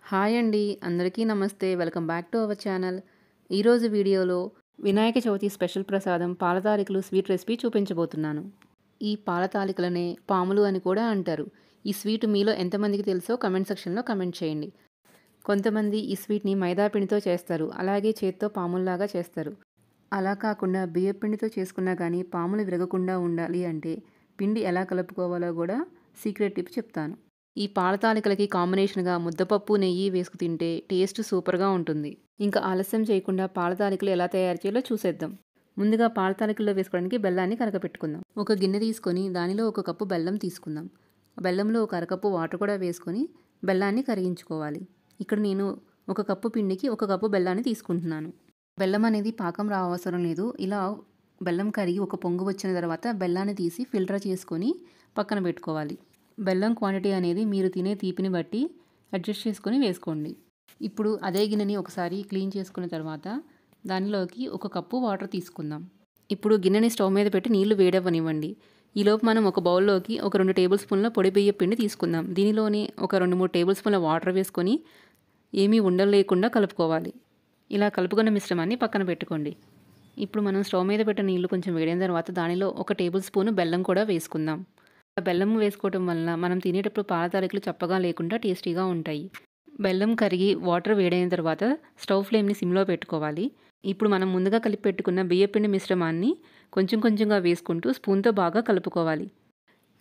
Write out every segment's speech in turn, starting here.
Hi అండి. అందరికీ నమస్తే. Welcome back to our channel. ఈరోజు వీడియోలో వినాయక చవితి స్పెషల్ ప్రసాదం పాలతాలికలు స్వీట్ రెసిపీ చూపించబోతున్నాను. ఈ పాలతాలికలనే పాములు అని కూడా అంటారు. ఈ స్వీట్ మీలో ఎంతమందికి తెలుసో కమెంట్ సెక్షన్లో కమెంట్ చేయండి. కొంతమంది ఈ స్వీట్ని మైదా పిండితో చేస్తారు. అలాగే చేత్తో పాముల్లాగా చేస్తారు. అలా కాకుండా బియ్యం పిండితో చేసుకున్నా కానీ పాములు విరగకుండా ఉండాలి అంటే పిండి ఎలా కలుపుకోవాలో కూడా సీక్రెట్ టిప్ చెప్తాను. ఈ పాలతాలికలకి కాంబినేషన్గా ముద్దపప్పు నెయ్యి వేసుకు తింటే టేస్ట్ సూపర్గా ఉంటుంది. ఇంకా ఆలస్యం చేయకుండా పాలతాలికలు ఎలా తయారు చేయాలో చూసేద్దాం. ముందుగా పాలతాలికల్లో వేసుకోవడానికి బెల్లాన్ని కరగపెట్టుకుందాం. ఒక గిన్నె తీసుకొని దానిలో 1 కప్పు బెల్లం తీసుకుందాం. బెల్లంలో 1 అరకప్పు వాటర్ కూడా వేసుకొని బెల్లాన్ని కరిగించుకోవాలి. ఇక్కడ నేను 1 కప్పు పిండికి 1 కప్పు బెల్లాన్ని తీసుకుంటున్నాను. బెల్లం అనేది పాకం రావసరం లేదు. ఇలా బెల్లం కరిగి ఒక పొంగు వచ్చిన తర్వాత బెల్లాన్ని తీసి ఫిల్టర్ చేసుకొని పక్కన పెట్టుకోవాలి. బెల్లం క్వాంటిటీ అనేది మీరు తినే తీపిని బట్టి అడ్జస్ట్ చేసుకొని వేసుకోండి. ఇప్పుడు అదే గిన్నెని ఒకసారి క్లీన్ చేసుకున్న తర్వాత దానిలోకి 1 కప్పు వాటర్ తీసుకుందాం. ఇప్పుడు గిన్నెని స్టవ్ మీద పెట్టి నీళ్లు వేడవ్వనివ్వండి. ఈలోపు మనం ఒక బౌల్లోకి ఒక 2 టేబుల్ స్పూన్ల పొడి బియ్యం పిండి తీసుకుందాం. దీనిలోనే ఒక 2-3 టేబుల్ స్పూన్ల వాటర్ వేసుకొని ఏమీ ఉండలు లేకుండా కలుపుకోవాలి. ఇలా కలుపుకున్న మిశ్రమాన్ని పక్కన పెట్టుకోండి. ఇప్పుడు మనం స్టవ్ మీద పెట్టిన నీళ్లు కొంచెం వేడిన తర్వాత దానిలో 1 టేబుల్ స్పూను బెల్లం కూడా వేసుకుందాం. బెల్లం వేసుకోవటం వలన మనం తినేటప్పుడు పాలతాలికలు చప్పగా లేకుండా టేస్టీగా ఉంటాయి. బెల్లం కరిగి వాటర్ వేడైన తర్వాత స్టవ్ ఫ్లేమ్ని సిమ్లో పెట్టుకోవాలి. ఇప్పుడు మనం ముందుగా కలిపి పెట్టుకున్న బియ్యపిండి మిశ్రమాన్ని కొంచెం కొంచెంగా వేసుకుంటూ స్పూన్తో బాగా కలుపుకోవాలి.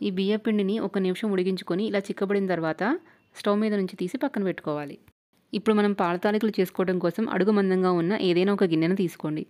ఈ బియ్యపిండిని 1 నిమిషం ఉడికించుకొని ఇలా చిక్కబడిన తర్వాత స్టవ్ మీద నుంచి తీసి పక్కన పెట్టుకోవాలి. ఇప్పుడు మనం పాలతాలికలు చేసుకోవడం కోసం అడుగు మందంగా ఉన్న ఏదైనా ఒక గిన్నెను తీసుకోండి.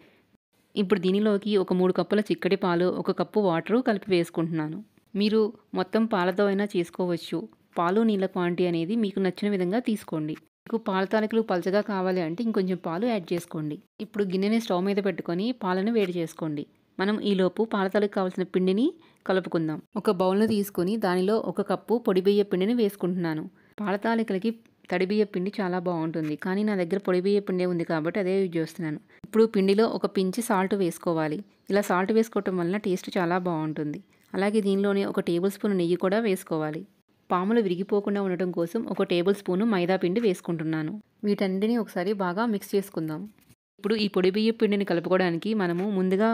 ఇప్పుడు దీనిలోకి ఒక 3 కప్పుల చిక్కటి పాలు 1 కప్పు వాటరు కలిపి వేసుకుంటున్నాను. మీరు మొత్తం పాలతో అయినా చేసుకోవచ్చు. పాలు నీళ్ళ క్వాంటిటీ అనేది మీకు నచ్చిన విధంగా తీసుకోండి. మీకు పాలతాలికలు పలచగా కావాలి అంటే ఇంకొంచెం పాలు యాడ్ చేసుకోండి. ఇప్పుడు గిన్నెని స్టవ్ మీద పెట్టుకొని పాలను వేడి చేసుకోండి. మనం ఈలోపు పాలతాలికి కావాల్సిన పిండిని కలుపుకుందాం. ఒక బౌల్ను తీసుకొని దానిలో 1 కప్పు పొడి బియ్య పిండిని వేసుకుంటున్నాను. పాలతాలికలకి తడి బియ్య పిండి చాలా బాగుంటుంది. కానీ నా దగ్గర పొడి బియ్య పిండి ఉంది కాబట్టి అదే యూజ్ చేస్తున్నాను. ఇప్పుడు పిండిలో ఒక పించి సాల్ట్ వేసుకోవాలి. ఇలా సాల్ట్ వేసుకోవటం వలన టేస్ట్ చాలా బాగుంటుంది. అలాగే దీనిలోనే 1 టేబుల్ స్పూన్ నెయ్యి కూడా వేసుకోవాలి. పాములు విరిగిపోకుండా ఉండటం కోసం 1 టేబుల్ స్పూను మైదా పిండి వేసుకుంటున్నాను. వీటన్నిటిని ఒకసారి బాగా మిక్స్ చేసుకుందాం. ఇప్పుడు ఈ పొడి బియ్య పిండిని కలుపుకోవడానికి మనము ముందుగా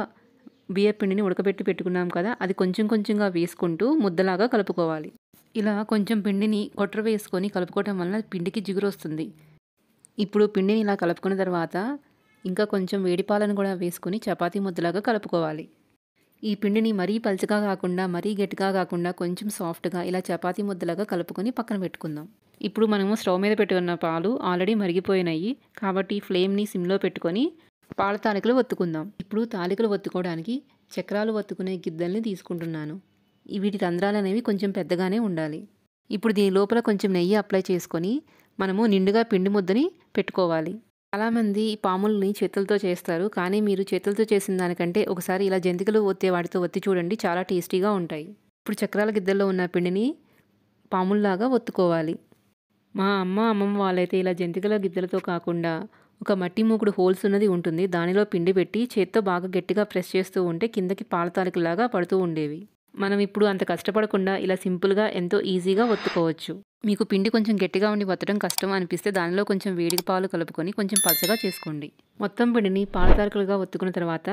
బియ్య పిండిని ఉడకబెట్టి పెట్టుకున్నాం కదా, అది కొంచెం కొంచెంగా వేసుకుంటూ ముద్దలాగా కలుపుకోవాలి. ఇలా కొంచెం పిండిని కొట్ర వేసుకొని కలుపుకోవటం వలన పిండికి జిగురు వస్తుంది. ఇప్పుడు పిండిని ఇలా కలుపుకున్న తర్వాత ఇంకా కొంచెం వేడి పాలను కూడా వేసుకొని చపాతీ ముద్దలాగా కలుపుకోవాలి. ఈ పిండిని మరీ పల్చగా కాకుండా మరీ గట్టిగా కాకుండా కొంచెం సాఫ్ట్గా ఇలా చపాతీ ముద్దలాగా కలుపుకొని పక్కన పెట్టుకుందాం. ఇప్పుడు మనము స్టవ్ మీద పెట్టుకున్న పాలు ఆల్రెడీ మరిగిపోయినాయి కాబట్టి ఫ్లేమ్ని సిమ్లో పెట్టుకొని పాల తాలికలు ఒత్తుకుందాం. ఇప్పుడు తాలికలు ఒత్తుకోవడానికి చక్రాలు ఒత్తుకునే గిద్దల్ని తీసుకుంటున్నాను. వీటి రంధ్రాలు అనేవి కొంచెం పెద్దగానే ఉండాలి. ఇప్పుడు దీని లోపల కొంచెం నెయ్యి అప్లై చేసుకొని మనము నిండుగా పిండి ముద్దని పెట్టుకోవాలి. చాలామంది పాముల్ని చేతులతో చేస్తారు. కానీ మీరు చేతులతో చేసిన దానికంటే ఒకసారి ఇలా జంతికలు ఒత్తే వాటితో ఒత్తి చూడండి, చాలా టేస్టీగా ఉంటాయి. ఇప్పుడు చక్రాల గిద్దల్లో ఉన్న పిండిని పాముల్లాగా ఒత్తుకోవాలి. మా అమ్మమ్మ వాళ్ళైతే ఇలా జంతికల గిద్దలతో కాకుండా ఒక మట్టి మూకుడు హోల్స్ ఉన్నది ఉంటుంది. దానిలో పిండి పెట్టి చేత్తో బాగా గట్టిగా ప్రెస్ చేస్తూ ఉంటే కిందకి పాలతాలికలాగా పడుతూ ఉండేవి. మనం ఇప్పుడు అంత కష్టపడకుండా ఇలా సింపుల్గా ఎంతో ఈజీగా ఒత్తుకోవచ్చు. మీకు పిండి కొంచెం గట్టిగా ఉండి ఒత్తడం కష్టం అనిపిస్తే దానిలో కొంచెం వేడి పాలు కలుపుకొని కొంచెం పలచగా చేసుకోండి. మొత్తం పిండిని పాలతాలికలుగా ఒత్తుకున్న తర్వాత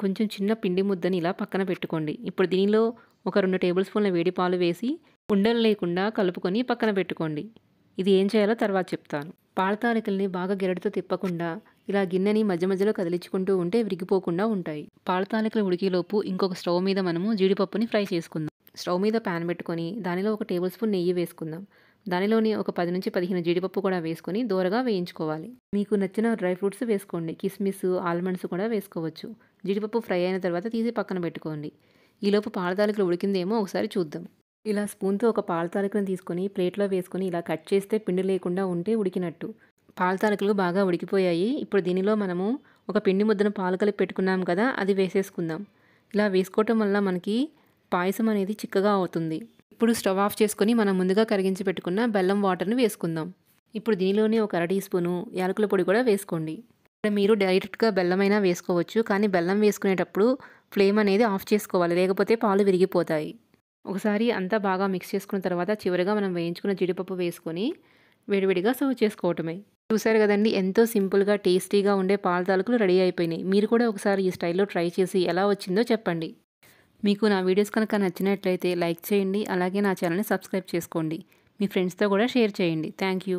కొంచెం చిన్న పిండి ముద్దని ఇలా పక్కన పెట్టుకోండి. ఇప్పుడు దీనిలో ఒక 2 టేబుల్ స్పూన్ల వేడి పాలు వేసి ఉండలు లేకుండా కలుపుకొని పక్కన పెట్టుకోండి. ఇది ఏం చేయాలో తర్వాత చెప్తాను. పాలతాలికల్ని బాగా గెరటితో తిప్పకుండా ఇలా గిన్నెని మధ్య మధ్యలో కదిలించుకుంటూ ఉంటే విరిగిపోకుండా ఉంటాయి. పాలతాలికలు ఉడికేలోపు ఇంకొక స్టవ్ మీద మనము జీడిపప్పుని ఫ్రై చేసుకుందాం. స్టవ్ మీద ప్యాన్ పెట్టుకొని దానిలో 1 టేబుల్ స్పూన్ నెయ్యి వేసుకుందాం. దానిలోని ఒక 10 నుంచి 15 జీడిపప్పు కూడా వేసుకొని దోరగా వేయించుకోవాలి. మీకు నచ్చిన డ్రై ఫ్రూట్స్ వేసుకోండి. కిస్మిస్, ఆల్మండ్స్ కూడా వేసుకోవచ్చు. జీడిపప్పు ఫ్రై అయిన తర్వాత తీసి పక్కన పెట్టుకోండి. ఈలోపు పాలతాలికలు ఉడికిందేమో ఒకసారి చూద్దాం. ఇలా స్పూన్తో ఒక పాలతాలికను తీసుకొని ప్లేట్లో వేసుకొని ఇలా కట్ చేస్తే పిండి లేకుండా ఉంటే ఉడికినట్టు. పాలతాలికలు బాగా ఉడికిపోయాయి. ఇప్పుడు దీనిలో మనము ఒక పిండి ముద్దను పాలు కలిపి పెట్టుకున్నాం కదా, అది వేసేసుకుందాం. ఇలా వేసుకోవటం వల్ల మనకి పాయసం అనేది చిక్కగా అవుతుంది. ఇప్పుడు స్టవ్ ఆఫ్ చేసుకొని మనం ముందుగా కరిగించి పెట్టుకున్న బెల్లం వాటర్ని వేసుకుందాం. ఇప్పుడు దీనిలోనే ఒక 1/2 టీ స్పూను యాలకుల పొడి కూడా వేసుకోండి. ఇక్కడ మీరు డైరెక్ట్గా బెల్లమైనా వేసుకోవచ్చు. కానీ బెల్లం వేసుకునేటప్పుడు ఫ్లేమ్ అనేది ఆఫ్ చేసుకోవాలి, లేకపోతే పాలు విరిగిపోతాయి. ఒకసారి అంతా బాగా మిక్స్ చేసుకున్న తర్వాత చివరిగా మనం వేయించుకున్న జీడిపప్పు వేసుకొని వేడివేడిగా సర్వ్ చేసుకోవటమే. చూసారు కదండీ! ఎంతో సింపుల్‌గా, టేస్టీగా ఉండే పాల తాలికలు రెడీ అయిపోయినాయి. మీరు కూడా ఒకసారి ఈ స్టైల్‌లో ట్రై చేసి ఎలా వచ్చిందో చెప్పండి. మీకు నా వీడియోస్ కనుక నచ్చినట్లయితే లైక్ చేయండి. అలాగే నా ఛానల్‌ని సబ్స్క్రైబ్ చేసుకోండి. మీ ఫ్రెండ్స్‌తో కూడా షేర్ చేయండి. Thank you.